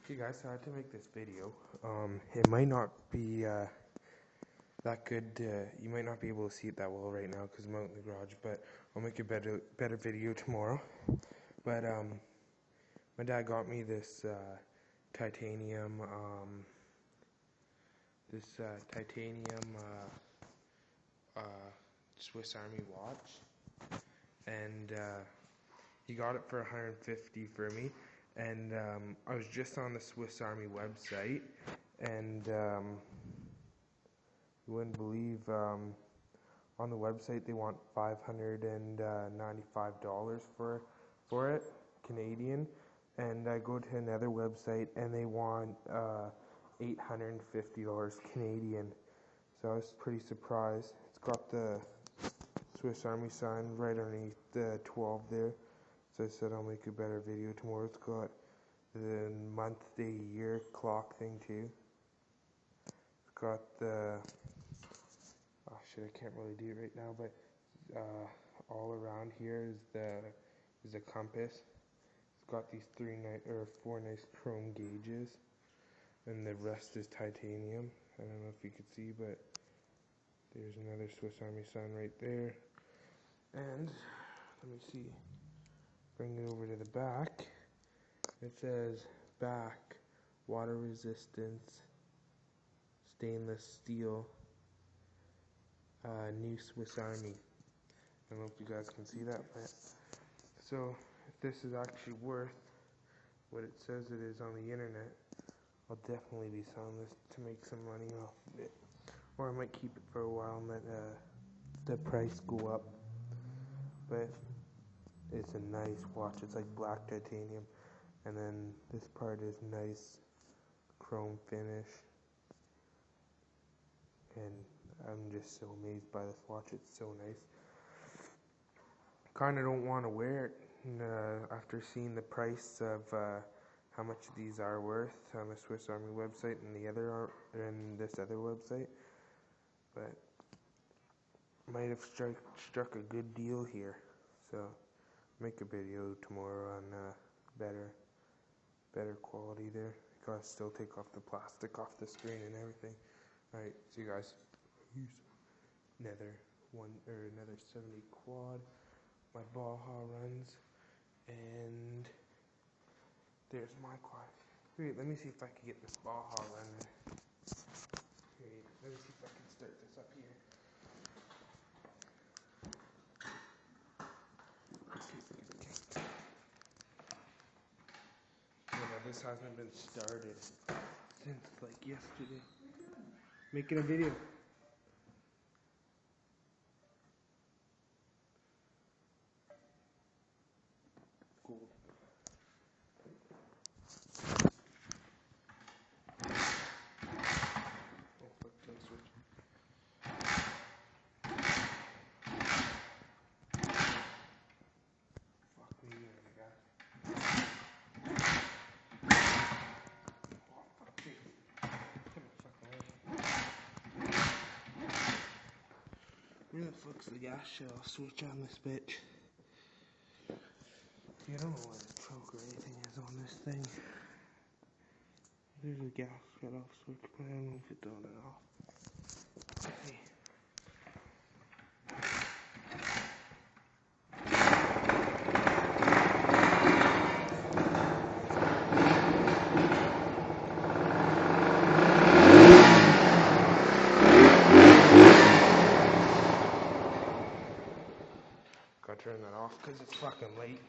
Okay guys, so I had to make this video. It might not be that good, you might not be able to see it that well right now because I'm out in the garage, but I'll make a better video tomorrow. But my dad got me this titanium Swiss Army watch, and he got it for $150 for me. And I was just on the Swiss Army website, and you wouldn't believe, on the website they want $595 for it, Canadian, and I go to another website and they want $850 Canadian. So I was pretty surprised. It's got the Swiss Army sign right underneath the 12 there. So I said I'll make a better video tomorrow. It's got the month, day, year clock thing too. It's got the, oh shit, I can't really do it right now, but all around here is a compass. It's got these four nice chrome gauges, and the rest is titanium. I don't know if you could see, but there's another Swiss Army sign right there. And let me see. Bring it over to the back. It says back, water resistance, stainless steel, new Swiss Army. I don't know if you guys can see that, but so if this is actually worth what it says it is on the internet, I'll definitely be selling this to make some money off of it. Or I might keep it for a while and let the price go up. But it's a nice watch. It's like black titanium, and then this part is nice chrome finish, and I'm just so amazed by this watch. It's so nice. Kinda don't want to wear it after seeing the price of how much these are worth on the Swiss Army website and this other website, but might have struck a good deal here. So make a video tomorrow on better quality there. Gotta still take off the plastic off the screen and everything. Alright, see you guys. Another 70 quad. My baja runs, and there's my quad. Wait, let me see if I can get this baja running. Wait, let me see if I can start this up here. This hasn't been started since like yesterday. Making a video. Cool. Oh, fuck, don't switch. Fuck me, I got it. Where the fuck's the gas shell? I'll switch on this bitch. See, I don't know what the choke or anything is on this thing. There's a gas shut off switch, but I don't know if it's on or off. Let's see. Gotta turn that off because it's fucking late.